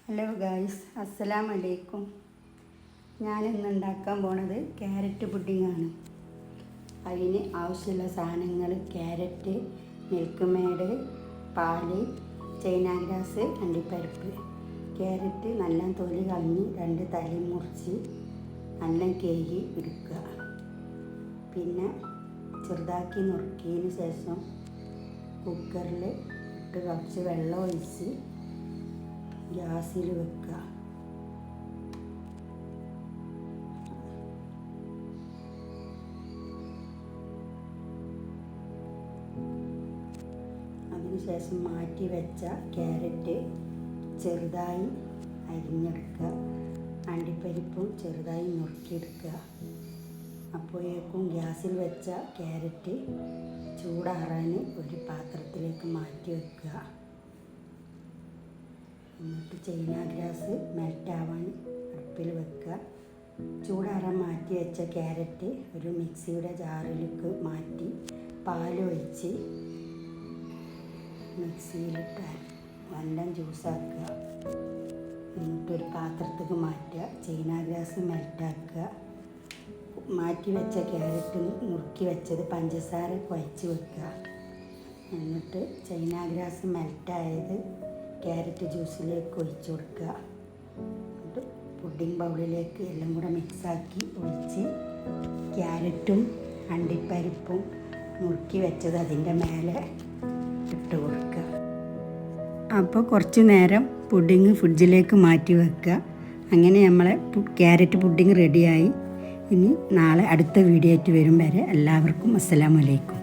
Hello guys, അസ്സലാമു അലൈക്കും. ഞാനിന്ന് ഉണ്ടാക്കാൻ പോണത് ക്യാരറ്റ് പുഡിങ്ങാണ്. അതിന് ആവശ്യമുള്ള സാധനങ്ങൾ: ക്യാരറ്റ്, മിൽക്ക് മേഡ്, പാല്, ചൈന ഗ്രാസ്, അണ്ടിപ്പരിപ്പ്. ക്യാരറ്റ് നല്ല തൊലി കളഞ്ഞ് 2 തലി മുറിച്ച് നല്ല കഴുകി എടുക്കുക. പിന്നെ ചെറുതാക്കി നുറുക്കിയതിന് ശേഷം കുക്കറിൽ ഇട്ട് കുറച്ച് വെള്ളം ഒഴിച്ച് ഗ്യാസിൽ വെക്കുക. അതിനുശേഷം മാറ്റി വെച്ച ക്യാരറ്റ് ചെറുതായി അരിഞ്ഞെടുക്കുക. അണ്ടിപ്പരിപ്പും ചെറുതായി നുറുക്കിയെടുക്കുക. അപ്പോഴേക്കും ഗ്യാസിൽ വെച്ച ക്യാരറ്റ് ചൂടാറാൻ ഒരു പാത്രത്തിലേക്ക് മാറ്റി വെക്കുക. എന്നിട്ട് ചൈന ഗ്രാസ് മെൽറ്റാവാൻ അടുപ്പിൽ വെക്കുക. ചൂടാറാൻ മാറ്റി വെച്ച ക്യാരറ്റ് ഒരു മിക്സിയുടെ ജാറിലേക്ക് മാറ്റി പാലൊഴിച്ച് മിക്സിയിലിട്ട് നല്ല ജ്യൂസാക്കുക. എന്നിട്ടൊരു പാത്രത്തേക്ക് മാറ്റുക. ചൈന ഗ്രാസ് മെൽറ്റാക്കുക. മാറ്റി വെച്ച ക്യാരറ്റ് നുറുക്കി വെച്ചത് പഞ്ചസാര കുഴച്ച് വെക്കുക. എന്നിട്ട് ചൈന ഗ്രാസ് മെൽറ്റായത് ക്യാരറ്റ് ജ്യൂസിലേക്ക് ഒഴിച്ച് കൊടുക്കുക. എന്നിട്ട് പുഡിംഗ് ബൗളിലേക്ക് എല്ലാം കൂടെ മിക്സാക്കി ഒഴിച്ച് ക്യാരറ്റും അണ്ടിപ്പരിപ്പും നുറുക്കി വെച്ചത് അതിൻ്റെ മേലെ ഇട്ട് കൊടുക്കുക. അപ്പോൾ കുറച്ച് നേരം പുഡിങ് ഫ്രിഡ്ജിലേക്ക് മാറ്റി വെക്കുക. അങ്ങനെ നമ്മളെ ക്യാരറ്റ് പുഡിങ് റെഡിയായി. ഇനി നാളെ അടുത്ത വീഡിയോ ആയിട്ട് വരും വരെ എല്ലാവർക്കും അസ്സലാമു അലൈക്കും.